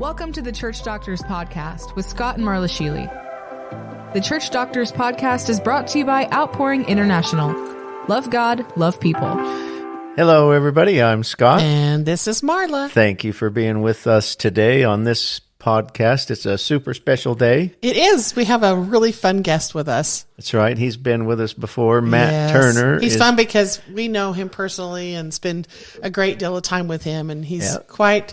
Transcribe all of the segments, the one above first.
Welcome to the Church Doctors Podcast with Scott and Marla Sheely. The Church Doctors Podcast is brought to you by Outpouring International. Love God, love people. Hello, everybody. I'm Scott. And this is Marla. Thank you for being with us today on this podcast. It's a super special day. It is. We have a really fun guest with us. That's right. He's been with us before. Matt Turner. He's fun because we know him personally and spend a great deal of time with him. And he's quite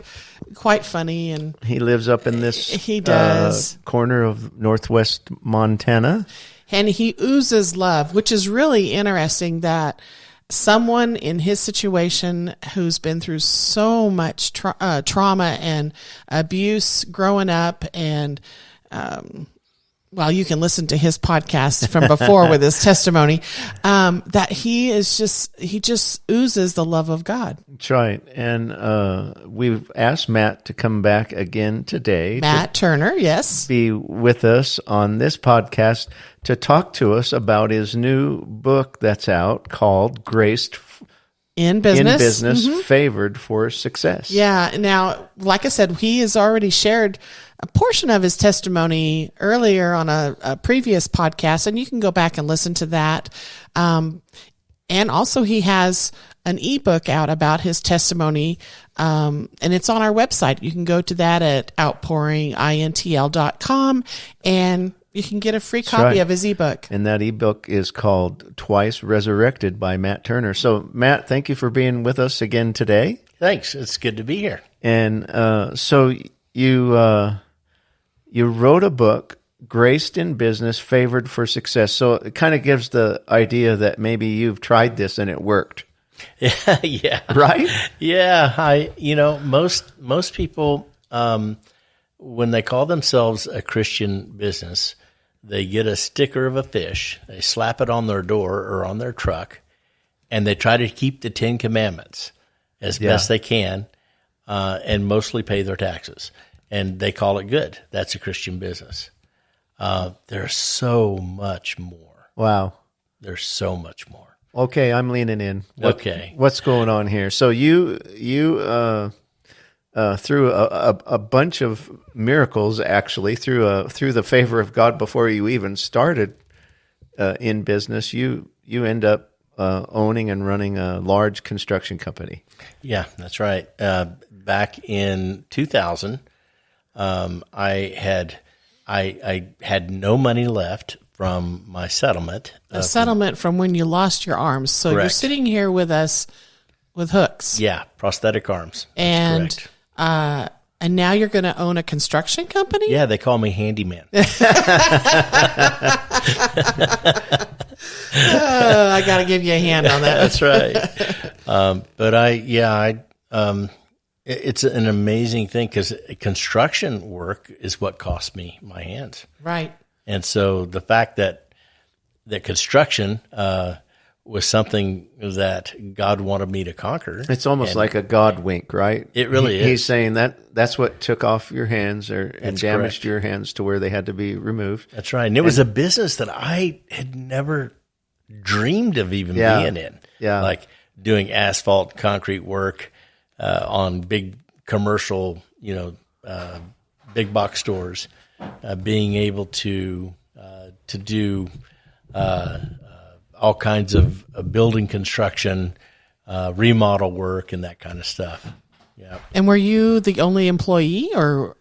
funny. And he lives up in this he does. Corner of northwest Montana. And he oozes love, which is really interesting that someone in his situation who's been through so much trauma and abuse growing up, and well, you can listen to his podcast from before with his testimony, that he just oozes the love of God. That's right. And we've asked Matt to come back again today. Matt Turner, yes. Be with us on this podcast to talk to us about his new book that's out called Graced in Business, mm-hmm. Favored for Success. Yeah. Now, like I said, he has already shared a portion of his testimony earlier on a previous podcast, and you can go back and listen to that. And also he has an ebook out about his testimony, and it's on our website. You can go to that at outpouringintl.com, and you can get a free copy of his ebook. And that ebook is called Twice Resurrected by Matt Turner. So, Matt, thank you for being with us again today. Thanks. It's good to be here. And so you wrote a book, Graced in Business, Favored for Success. So it kind of gives the idea that maybe you've tried this and it worked. Yeah. Right? Yeah. Most people, when they call themselves a Christian business, they get a sticker of a fish, they slap it on their door or on their truck, and they try to keep the 10 Commandments as best they can, and mostly pay their taxes. And they call it good. That's a Christian business. There's so much more. Wow. There's so much more. Okay, I'm leaning in. Okay. What's going on here? So you through a bunch of miracles, actually, through the favor of God before you even started in business, you end up owning and running a large construction company. Yeah, that's right. Back in 2000, I had no money left from my settlement. A settlement from when you lost your arms. So Correct. You're sitting here with us with hooks. Yeah, prosthetic arms. And Correct. And now you're going to own a construction company? Yeah, they call me handyman. I got to give you a hand on that. That's right. It's an amazing thing because construction work is what cost me my hands. Right. And so the fact that construction was something that God wanted me to conquer. It's almost like a God wink, right? It really is. He's saying that's what took off your hands and damaged correct. your hands to where they had to be removed. That's right. And it was a business that I had never dreamed of even being in. Yeah. Like doing asphalt, concrete work on big commercial, big box stores, being able to do all kinds of building construction, remodel work, and that kind of stuff. Yeah. And were you the only employee, or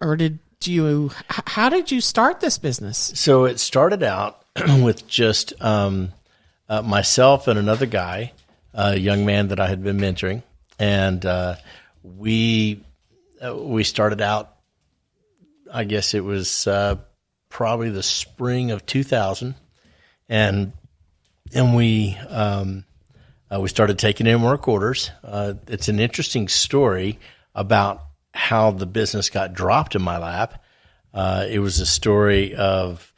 how did you start this business? So it started out with just myself and another guy, a young man that I had been mentoring, and we started out. I guess it was probably the spring of 2000, and we started taking in work orders. It's an interesting story about how the business got dropped in my lap. It was a story of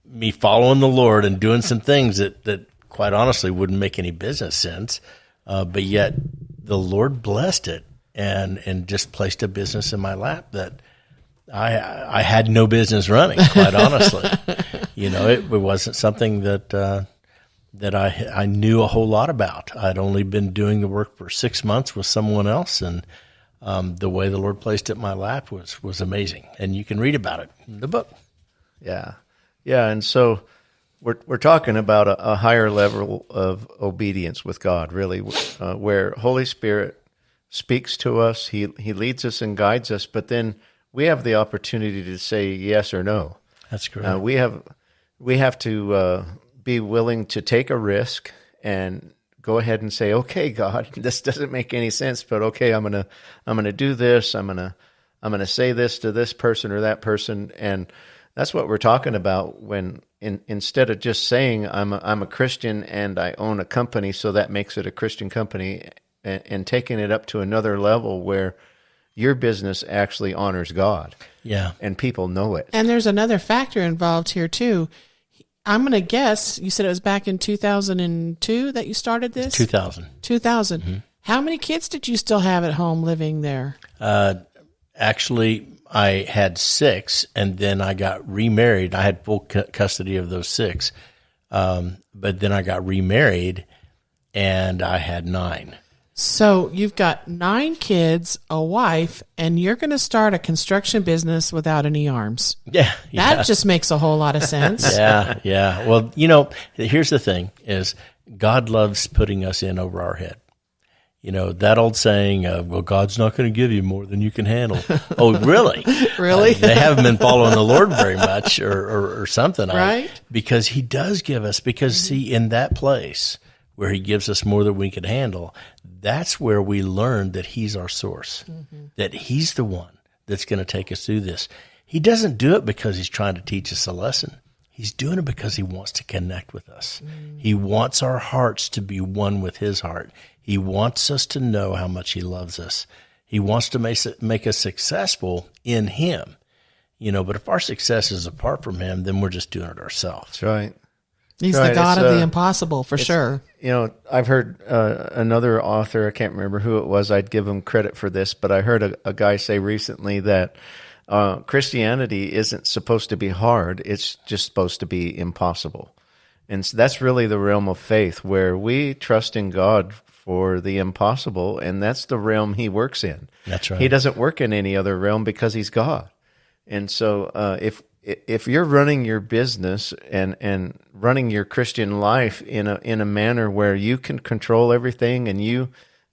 me following the Lord and doing some things that quite honestly wouldn't make any business sense, but yet the Lord blessed it and just placed a business in my lap that I had no business running, quite honestly. It wasn't something that I knew a whole lot about. I'd only been doing the work for 6 months with someone else, and the way the Lord placed it in my lap was amazing. And you can read about it in the book. Yeah. Yeah. And so we're talking about a higher level of obedience with God, really, where Holy Spirit speaks to us. He leads us and guides us, but then we have the opportunity to say yes or no. That's correct. We have to be willing to take a risk and go ahead and say, okay, God, this doesn't make any sense, but okay, I'm gonna do this. I'm gonna say this to this person or that person, and that's what we're talking about when instead of just saying I'm a Christian and I own a company, so that makes it a Christian company, and taking it up to another level where your business actually honors God. Yeah. And people know it. And there's another factor involved here too. I'm going to guess, you said it was back in 2002 that you started this? 2000. 2000. Mm-hmm. How many kids did you still have at home living there? Actually, I had 6, and then I got remarried. I had full custody of those 6. But then I got remarried, and I had 9. So you've got 9 kids, a wife, and you're going to start a construction business without any arms. Yeah. That just makes a whole lot of sense. Yeah. Well, here's the thing is God loves putting us in over our head. That old saying of, well, God's not going to give you more than you can handle. Oh, really? Really? They haven't been following the Lord very much or something. Right? Because he does give us, see, in that place where he gives us more than we can handle, that's where we learn that he's our source, that he's the one that's going to take us through this. He doesn't do it because he's trying to teach us a lesson. He's doing it because he wants to connect with us. He wants our hearts to be one with his heart. He wants us to know how much he loves us. He wants to make us successful in him. But if our success is apart from him, then we're just doing it ourselves. That's right. He's the God of the impossible, for sure. I've heard another author, I can't remember who it was, I'd give him credit for this, but I heard a guy say recently that Christianity isn't supposed to be hard, it's just supposed to be impossible. And so that's really the realm of faith, where we trust in God for the impossible, and that's the realm he works in. That's right. He doesn't work in any other realm because he's God. And so if you're running your business and running your Christian life in a manner where you can control everything, and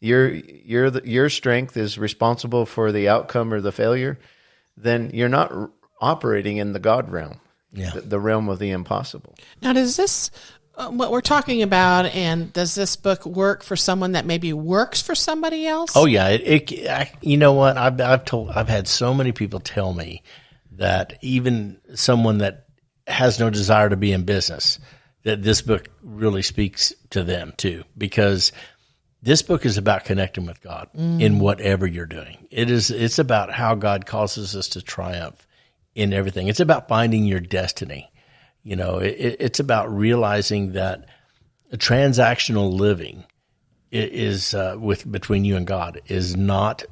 your strength is responsible for the outcome or the failure, then you're not operating in the God realm, the realm of the impossible. Now, does this what we're talking about, and does this book work for someone that maybe works for somebody else? Oh yeah, you know what? I've had so many people tell me that even someone that has no desire to be in business, that this book really speaks to them too, because this book is about connecting with God in whatever you're doing. It's about how God causes us to triumph in everything. It's about finding your destiny. It's about realizing that a transactional living is between you and God is not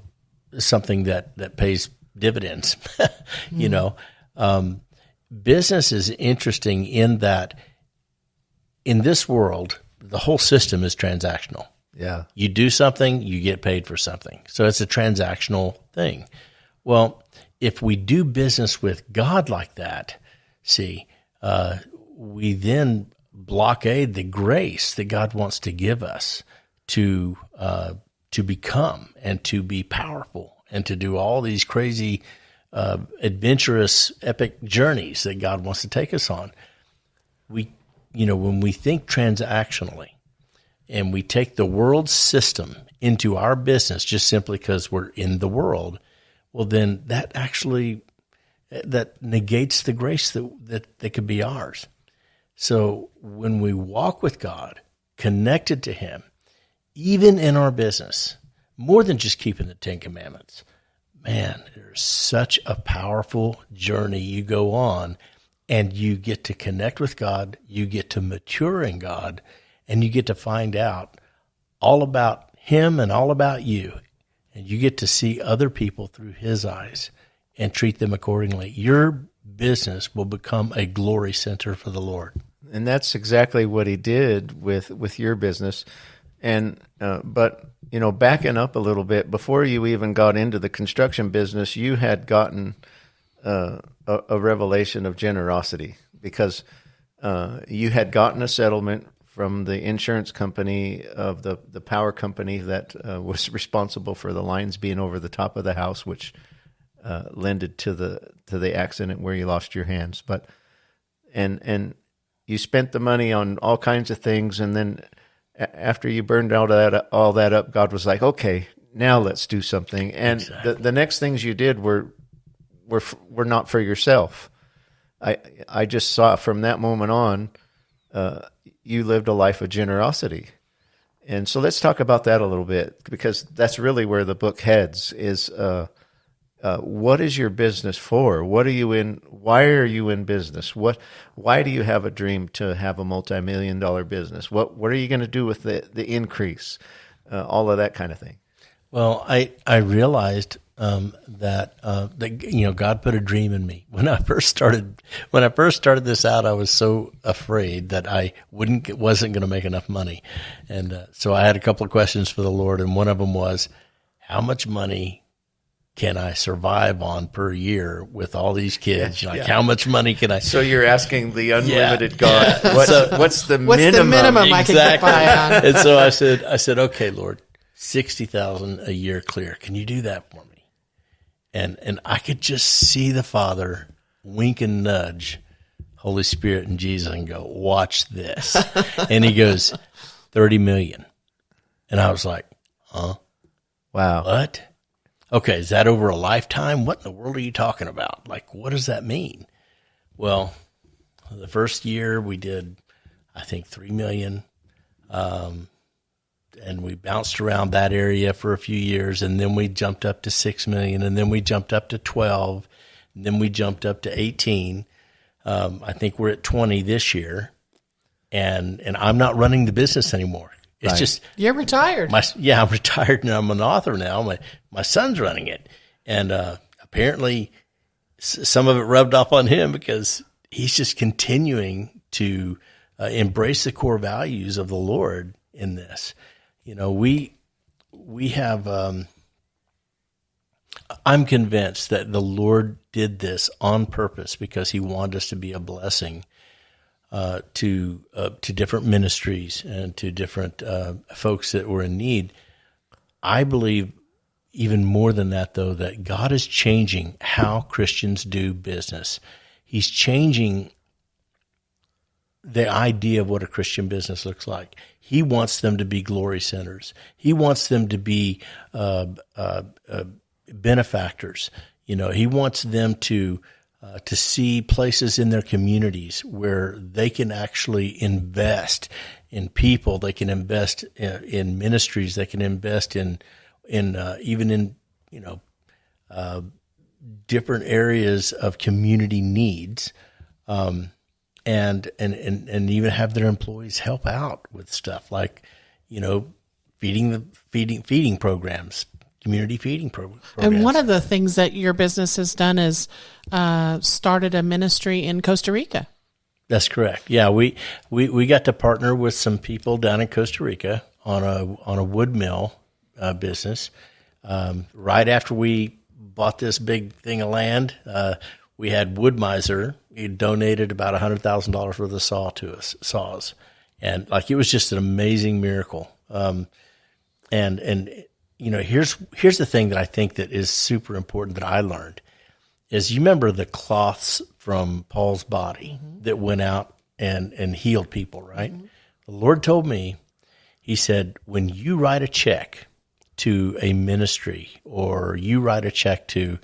something that pays dividends. Business is interesting in that in this world, the whole system is transactional. Yeah. You do something, you get paid for something. So it's a transactional thing. Well, if we do business with God like that, we then blockade the grace that God wants to give us to become and to be powerful and to do all these crazy, adventurous, epic journeys that God wants to take us on. When we think transactionally and we take the world system into our business just simply because we're in the world, well, then that negates the grace that could be ours. So when we walk with God, connected to him, even in our business, more than just keeping the 10 Commandments, man, there's such a powerful journey you go on, and you get to connect with God, you get to mature in God, and you get to find out all about him and all about you, and you get to see other people through his eyes and treat them accordingly. Your business will become a glory center for the Lord. And that's exactly what he did with your business. And but backing up a little bit, before you even got into the construction business, you had gotten a revelation of generosity, because you had gotten a settlement from the insurance company of the power company that was responsible for the lines being over the top of the house, which lended to the accident where you lost your hands. But and you spent the money on all kinds of things, and then after you burned all that up, God was like, "Okay, now let's do something." And Exactly. the next things you did were not for yourself. I just saw from that moment on, you lived a life of generosity. And so let's talk about that a little bit, because that's really where the book heads is, what is your business for? What are you in? Why are you in business? Why do you have a dream to have a multi-million-dollar business? What are you going to do with the increase? All of that kind of thing. Well, I realized that God put a dream in me. When I first started this out, I was so afraid that I wasn't going to make enough money, and so I had a couple of questions for the Lord, and one of them was, how much money can I survive on per year with all these kids? How much money can I? So you're asking the unlimited God, what's the What's minimum? the minimum I can get by on? And so I said, okay, Lord, 60,000 a year clear. Can you do that for me? And I could just see the Father wink and nudge Holy Spirit and Jesus and go, watch this. And he goes, 30 million. And I was like, huh? Wow. What? Okay, is that over a lifetime? What in the world are you talking about? Like, what does that mean? Well, the first year we did, I think, 3 million. And we bounced around that area for a few years, and then we jumped up to 6 million, and then we jumped up to 12, and then we jumped up to 18. I think we're at 20 this year, and I'm not running the business anymore. It's Right. just You're retired. I'm retired and I'm an author now. My son's running it, and apparently some of it rubbed off on him, because he's just continuing to embrace the core values of the Lord in this. We have. I'm convinced that the Lord did this on purpose, because He wanted us to be a blessing to different ministries and to different folks that were in need. I believe even more than that, though, that God is changing how Christians do business. He's changing the idea of what a Christian business looks like. He wants them to be glory centers. He wants them to be benefactors. He wants them to see places in their communities where they can actually invest in people. They can invest in ministries. They can invest in even in different areas of community needs. And even have their employees help out with stuff like, feeding programs, community feeding programs. And one of the things that your business has done is started a ministry in Costa Rica. That's correct. Yeah, we got to partner with some people down in Costa Rica on a wood mill business. Right after we bought this big thing of land, we had Wood Miser. He donated about $100,000 worth of saws, and it was just an amazing miracle. And here's the thing that I think that is super important that I learned is, you remember the cloths from Paul's body that went out and healed people, right? Mm-hmm. The Lord told me, He said, when you write a check to a ministry, or you write a check to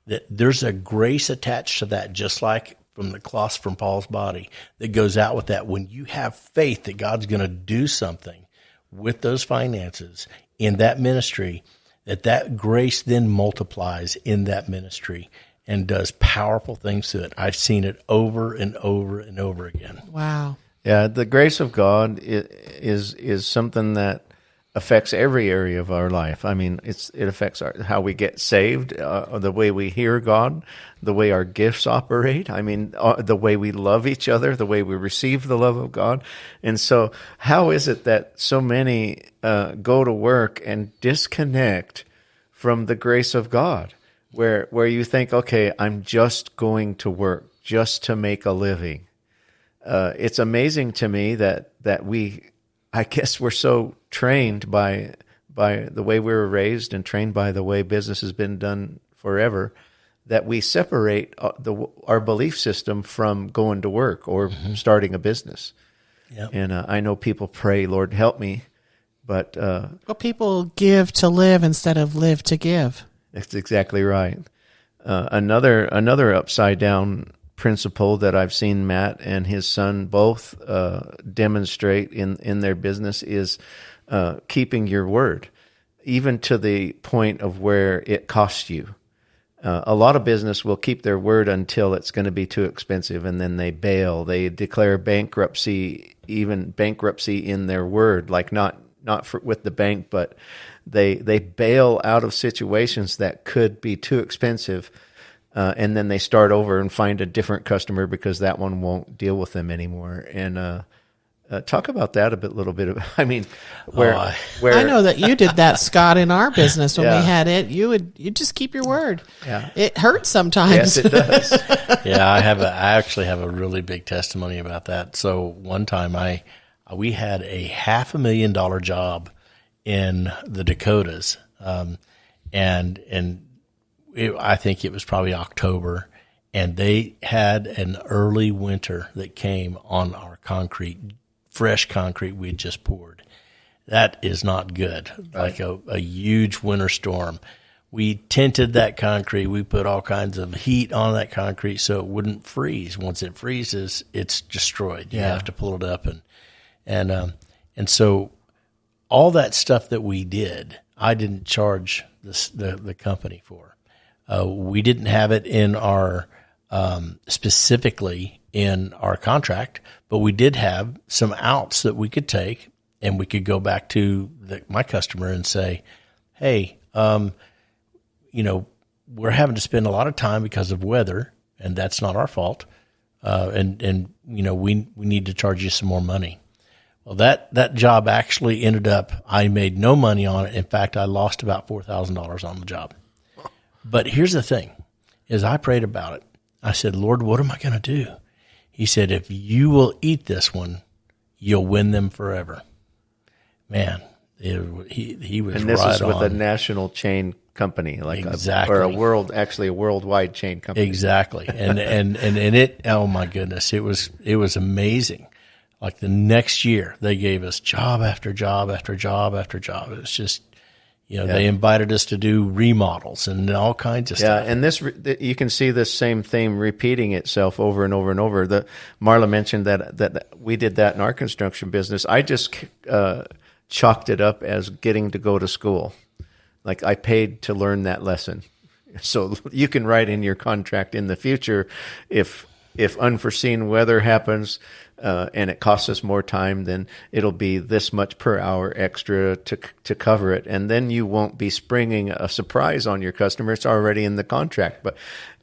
that, there's a grace attached to that, just like from the cloths from Paul's body, that goes out with that. When you have faith that God's going to do something with those finances in that ministry, that grace then multiplies in that ministry and does powerful things to it. I've seen it over and over and over again. Wow. Yeah, the grace of God is something that affects every area of our life. I mean, it affects how we get saved, the way we hear God, the way our gifts operate. I mean, the way we love each other, the way we receive the love of God. And so how is it that so many go to work and disconnect from the grace of God, where you think, okay, I'm just going to work just to make a living? It's amazing to me that I guess we're so trained by the way we were raised and trained by the way business has been done forever, that we separate our belief system from going to work or starting a business. Yep. And I know people pray, Lord, help me. But well, people give to live instead of live to give. That's exactly right. Another upside down principle that I've seen Matt and his son both demonstrate in their business is keeping your word, even to the point of where it costs you. A lot of business will keep their word until it's going to be too expensive, and then they bail. They declare bankruptcy, even bankruptcy in their word, like not with the bank, but they bail out of situations that could be too expensive. And then they start over and find a different customer because that one won't deal with them anymore. And talk about that a little bit. I mean, where I know that you did that, Scott, in our business when we had it. You just keep your word. Yeah, it hurts sometimes. Yes, it does. Yeah, I actually have a really big testimony about that. So one time we had a $500,000 job in the Dakotas, and I think it was probably October, and they had an early winter that came on our concrete, fresh concrete we had just poured. That is not good, like a huge winter storm. We tinted that concrete. We put all kinds of heat on that concrete so it wouldn't freeze. Once it freezes, it's destroyed. You have to pull it up, and so all that stuff that we did, I didn't charge the company for. We didn't have it in our specifically in our contract, but we did have some outs that we could take, and we could go back to my customer and say, "Hey, we're having to spend a lot of time because of weather, and that's not our fault. And we need to charge you some more money." Well, that job actually ended up, I made no money on it. In fact, I lost about $4,000 on the job. But here's the thing, is I prayed about it. I said, Lord, what am I going to do? He said, if you will eat this one, you'll win them forever. Man, he was right on. And this is with a national chain company, like exactly. Or a worldwide chain company. Exactly. And it, oh my goodness, it was amazing. Like the next year, they gave us job after job after job after job. It was just, they invited us to do remodels and all kinds of stuff. Yeah, and you can see this same theme repeating itself over and over and over. Marla mentioned that we did that in our construction business. I just chalked it up as getting to go to school. Like I paid to learn that lesson. So you can write in your contract in the future, if unforeseen weather happens and it costs us more time, then it'll be this much per hour extra to cover it. And then you won't be springing a surprise on your customer. It's already in the contract.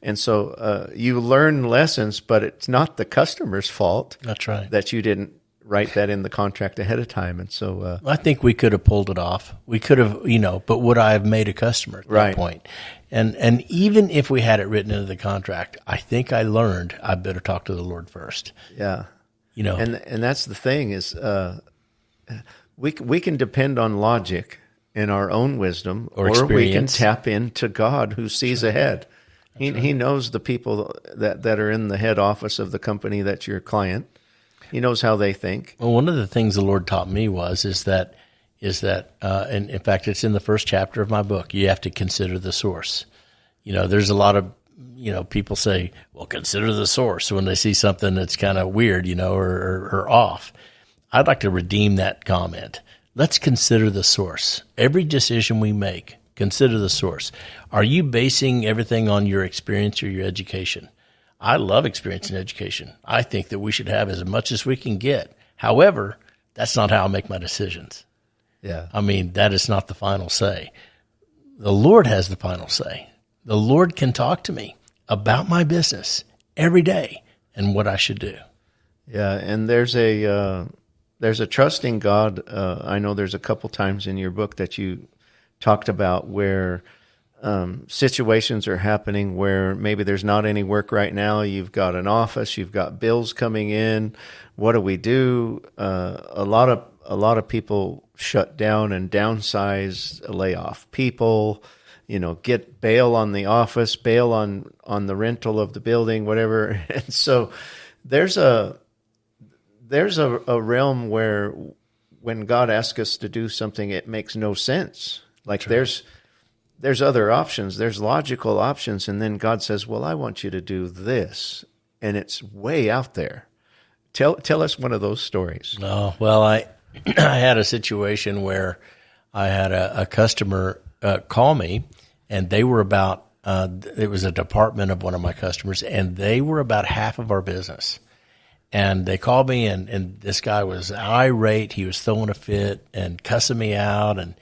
And so you learn lessons, but it's not the customer's fault. That's right. That you didn't write that in the contract ahead of time. And so I think we could have pulled it off. We could have, but would I have made a customer at that point? And even if we had it written into the contract, I think I learned I better talk to the Lord first. Yeah. And that's the thing is we can depend on logic and our own wisdom, or we can tap into God who sees ahead. He knows the people that are in the head office of the company that's your client. He knows how they think. Well, one of the things the Lord taught me is that, and in fact, it's in the first chapter of my book. You have to consider the source. There's a lot of, people say, well, consider the source when they see something that's kind of weird, or off. I'd like to redeem that comment. Let's consider the source. Every decision we make, consider the source. Are you basing everything on your experience or your education? I love experience in education. I think that we should have as much as we can get. However, that's not how I make my decisions. Yeah. I mean, that is not the final say. The Lord has the final say. The Lord can talk to me about my business every day and what I should do. Yeah, and there's a trusting God. I know there's a couple times in your book that you talked about where situations are happening where maybe there's not any work right now. You've got an office, you've got bills coming in. What do we do? A lot of people shut down and downsize, lay off people, get bail on the office, bail on the rental of the building, whatever. And so there's a realm where when God asks us to do something, it makes no sense. Like there's other options, there's logical options, and then God says, well, I want you to do this, and it's way out there. Tell us one of those stories. Oh, well, I had a situation where I had a customer call me, and they were about, it was a department of one of my customers, and they were about half of our business. And they called me, and this guy was irate. He was throwing a fit and cussing me out, and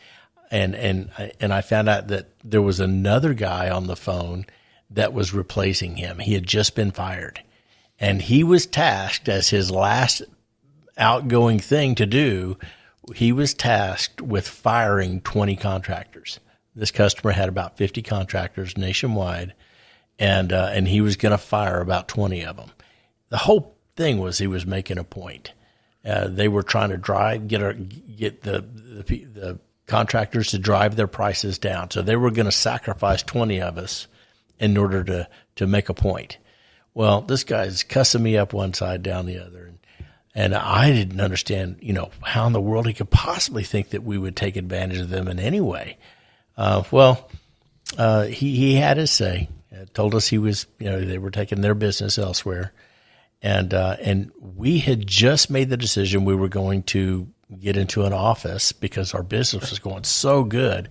I found out that there was another guy on the phone that was replacing him. He had just been fired, and he was tasked as his last outgoing thing to do. He was tasked with firing 20 contractors. This customer had about 50 contractors nationwide, and he was going to fire about 20 of them. The whole thing was he was making a point. They were trying to get the contractors to drive their prices down. So they were going to sacrifice 20 of us in order to make a point. Well, this guy's cussing me up one side, down the other. And I didn't understand, how in the world he could possibly think that we would take advantage of them in any way. He had his say, told us he was, they were taking their business elsewhere. And we had just made the decision we were going to get into an office because our business was going so good.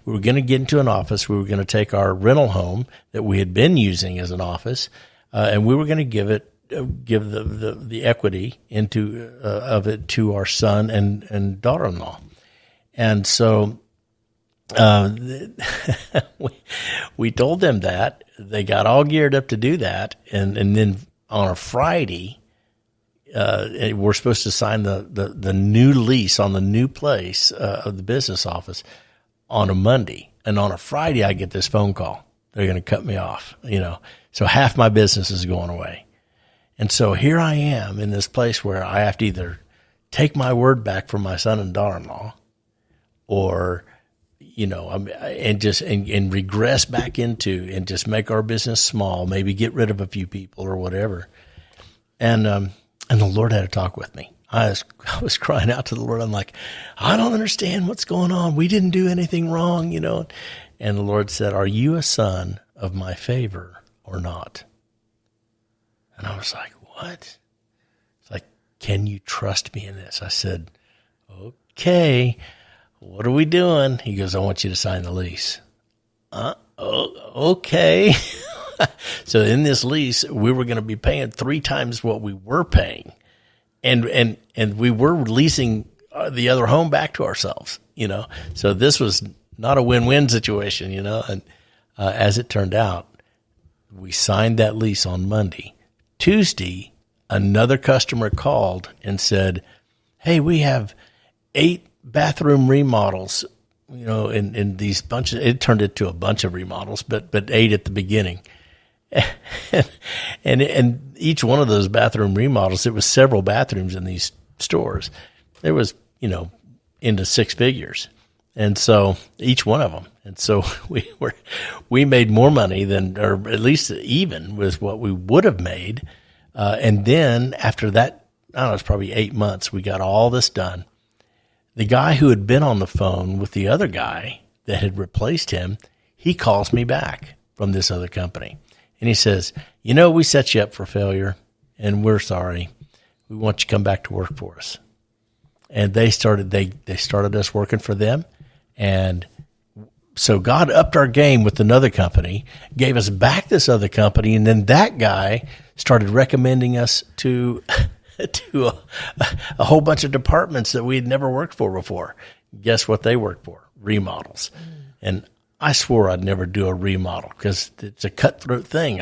We were going to get into an office. We were going to take our rental home that we had been using as an office, and we were going to give the equity of it to our son and daughter-in-law. And so we told them that. They got all geared up to do that, and then on a Friday, we're supposed to sign the new lease on the new place of the business office on a Monday. And on a Friday, I get this phone call. They're going to cut me off, So half my business is going away. And so here I am in this place where I have to either take my word back from my son and daughter-in-law or, and regress back into and just make our business small, maybe get rid of a few people or whatever. And the Lord had to talk with me. I was crying out to the Lord. I'm like, I don't understand what's going on. We didn't do anything wrong, And the Lord said, are you a son of my favor or not? And I was like, what? It's like, can you trust me in this? I said, okay, what are we doing? He goes, I want you to sign the lease. Okay. So in this lease, we were going to be paying 3 times what we were paying. And we were leasing the other home back to ourselves, So this was not a win-win situation, And as it turned out, we signed that lease on Monday. Tuesday, another customer called and said, hey, we have 8 bathroom remodels, in these bunches. It turned into a bunch of remodels, but 8 at the beginning. And each one of those bathroom remodels, it was several bathrooms in these stores. It was, into 6 figures. And so each one of them. And so we made more money than, or at least even with what we would have made. And then after that, I don't know, it's probably 8 months, we got all this done. The guy who had been on the phone with the other guy that had replaced him, he calls me back from this other company. And he says, we set you up for failure, and we're sorry. We want you to come back to work for us. And they started us working for them. And so God upped our game with another company, gave us back this other company, and then that guy started recommending us to a whole bunch of departments that we had never worked for before. guess what they work for? Remodels. And I swore I'd never do a remodel because it's a cutthroat thing.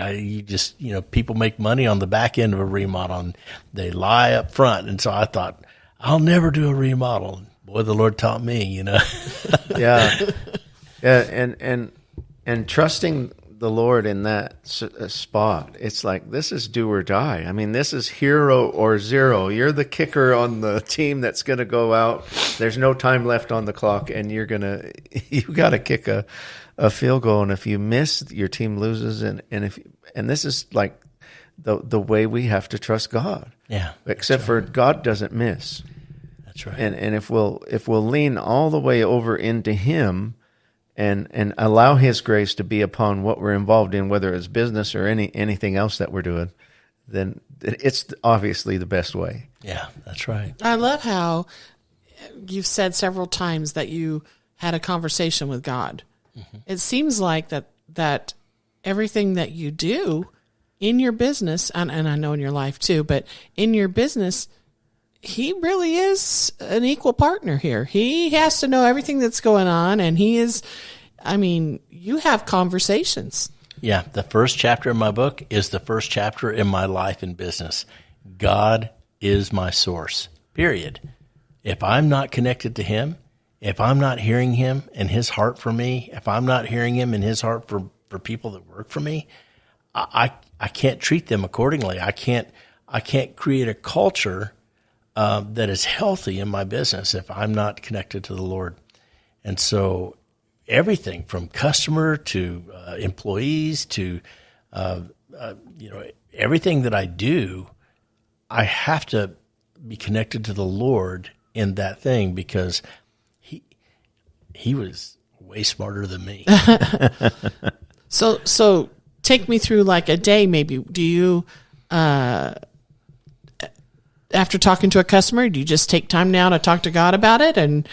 People make money on the back end of a remodel and they lie up front. And so I thought, I'll never do a remodel. And boy, the Lord taught me, Yeah. And trusting the Lord in that spot, it's like, this is do or die. I mean, this is hero or zero. You're the kicker on the team that's going to go out. There's no time left on the clock, and you got to kick a field goal. And if you miss, your team loses. And this is like the way we have to trust God. Yeah. Except for God doesn't miss. That's right. And if we'll lean all the way over into Him, and allow His grace to be upon what we're involved in, whether it's business or anything else that we're doing, then it's obviously the best way. Yeah, that's right. I love how you've said several times that you had a conversation with God. Mm-hmm. It seems like that everything that you do in your business, and I know in your life too, but in your business, He really is an equal partner here. He has to know everything that's going on, and you have conversations. Yeah, the first chapter in my book is the first chapter in my life and business. God is my source, period. If I'm not connected to Him, if I'm not hearing Him and His heart for me, if I'm not hearing Him and His heart for people that work for me, I can't treat them accordingly. I can't create a culture that is healthy in my business if I'm not connected to the Lord. And so everything from customer to employees to, everything that I do, I have to be connected to the Lord in that thing because he was way smarter than me. So take me through like a day maybe. Do you after talking to a customer, do you just take time now to talk to God about it? And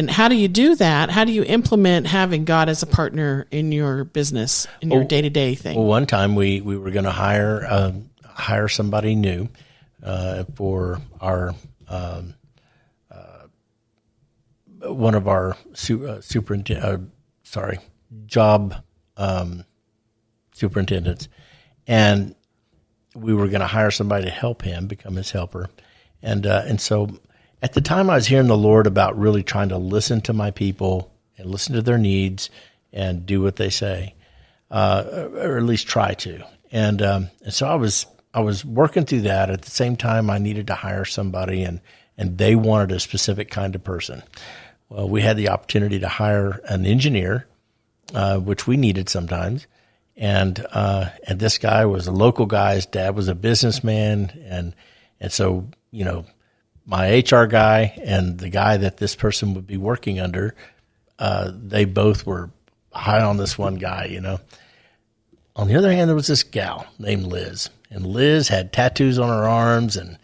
how do you do that? How do you implement having God as a partner in your business, in your day-to-day thing? Well, one time we were going to hire somebody new for our one of our job superintendents, and we were going to hire somebody to help him become his helper. And so at the time I was hearing the Lord about really trying to listen to my people and listen to their needs and do what they say, or at least try to. And so I was working through that. At the same time, I needed to hire somebody, and they wanted a specific kind of person. Well, we had the opportunity to hire an engineer, which we needed sometimes. And this guy was a local guy. His dad was a businessman. And so, my HR guy and the guy that this person would be working under, they both were high on this one guy, On the other hand, there was this gal named Liz, and Liz had tattoos on her arms, and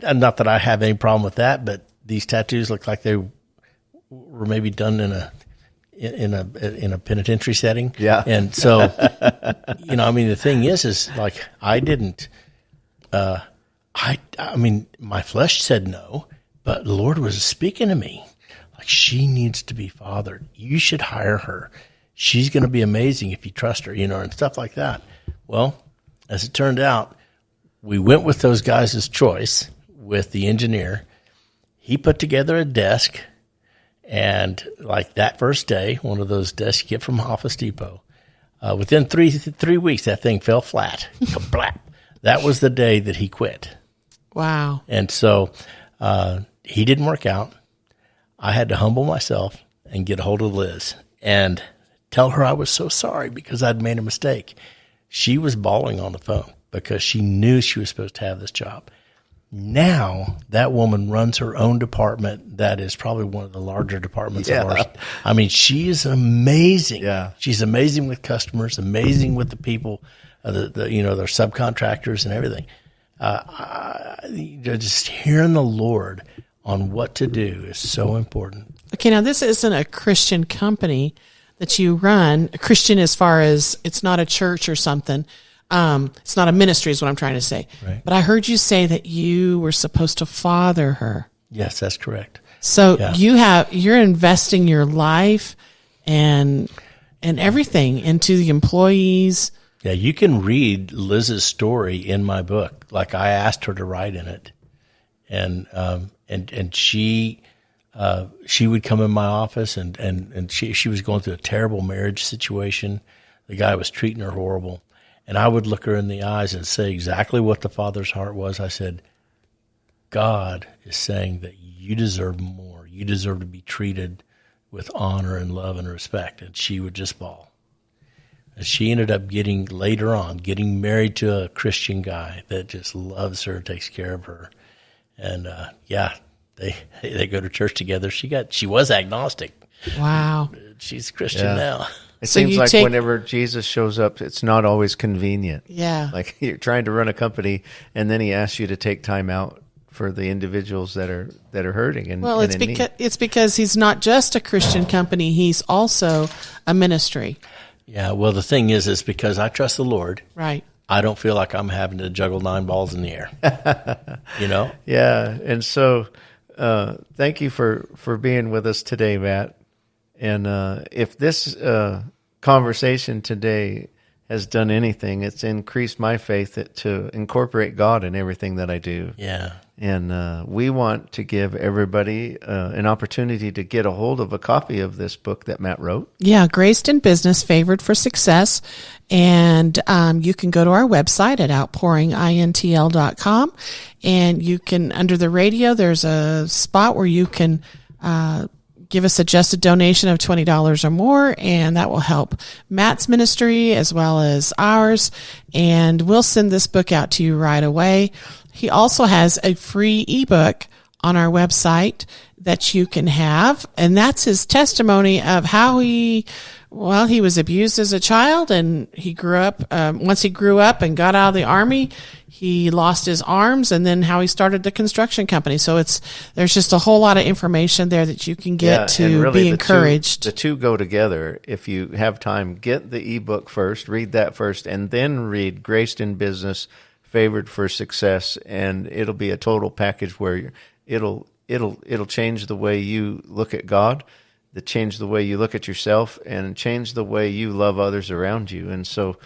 not that I have any problem with that, but these tattoos looked like they were maybe done in a penitentiary setting. Yeah. And so, the thing is like, I didn't, my flesh said no, but the Lord was speaking to me. Like, she needs to be fathered. You should hire her. She's going to be amazing if you trust her, and stuff like that. Well, as it turned out, we went with those guys' choice with the engineer. He put together a desk, and like that first day, one of those desks you get from Office Depot, within three weeks, that thing fell flat. Kablap. That was the day that he quit. Wow. And so he didn't work out. I had to humble myself and get a hold of Liz and tell her I was so sorry because I'd made a mistake. She was bawling on the phone because she knew she was supposed to have this job. Now that woman runs her own department that is probably one of the larger departments of ours. I mean, she is amazing. Yeah. She's amazing with customers, amazing with the people, their subcontractors and everything. Just hearing the Lord on what to do is so important. Okay, now this isn't a Christian company that you run. A Christian as far as it's not a church or something. It's not a ministry is what I'm trying to say. Right. But I heard you say that you were supposed to father her. Yes, that's correct. So Yeah. you're investing your life and everything into the employees. Yeah, you can read Liz's story in my book. Like I asked her to write in it, and she would come in my office, and she was going through a terrible marriage situation. The guy was treating her horrible, and I would look her in the eyes and say exactly what the Father's heart was. I said, God is saying that you deserve more. You deserve to be treated with honor and love and respect. And she would just bawl. And she ended up getting married to a Christian guy that just loves her, takes care of her. And they go to church together. She was agnostic. Wow. She's Christian now. It So seems you like take- whenever Jesus shows up, it's not always convenient. Yeah. Like you're trying to run a company, and then he asks you to take time out for the individuals that are hurting. And Well, and in need. it's because he's not just a Christian company; he's also a ministry. Yeah, well, the thing is because I trust the Lord. Right. I don't feel like I'm having to juggle 9 balls in the air. Yeah, and so thank you for being with us today, Matt. And if this conversation today has done anything, it's increased my faith to incorporate God in everything that I do. Yeah. And we want to give everybody an opportunity to get a hold of a copy of this book that Matt wrote. Yeah, Graced in Business, Favored for Success. And you can go to our website at outpouringintl.com. And you can, under the radio, there's a spot where you can give a suggested donation of $20 or more, and that will help Matt's ministry as well as ours. And we'll send this book out to you right away. He also has a free ebook on our website that you can have, and that's his testimony of how he was abused as a child, and he grew up. Once he grew up and got out of the Army, he lost his arms, and then how he started the construction company. So there's just a whole lot of information there that you can get to be encouraged. The two go together. If you have time, get the ebook first, read that first, and then read Graced in Business, Favored for Success, and it'll be a total package where it'll change the way you look at God, change the way you look at yourself, and change the way you love others around you. And so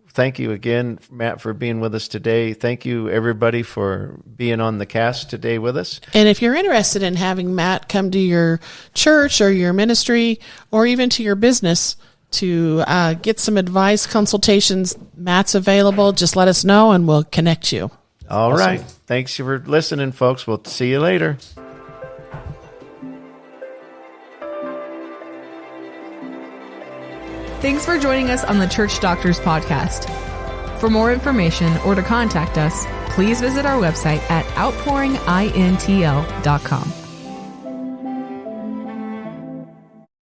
thank you again, Matt, for being with us today. Thank you, everybody, for being on the cast today with us. And if you're interested in having Matt come to your church or your ministry or even to your business to get some advice, consultations, Matt's available. Just let us know and we'll connect you. All right. Thanks for listening, folks. We'll see you later. Thanks for joining us on the Church Doctors Podcast. For more information or to contact us, please visit our website at outpouringintl.com.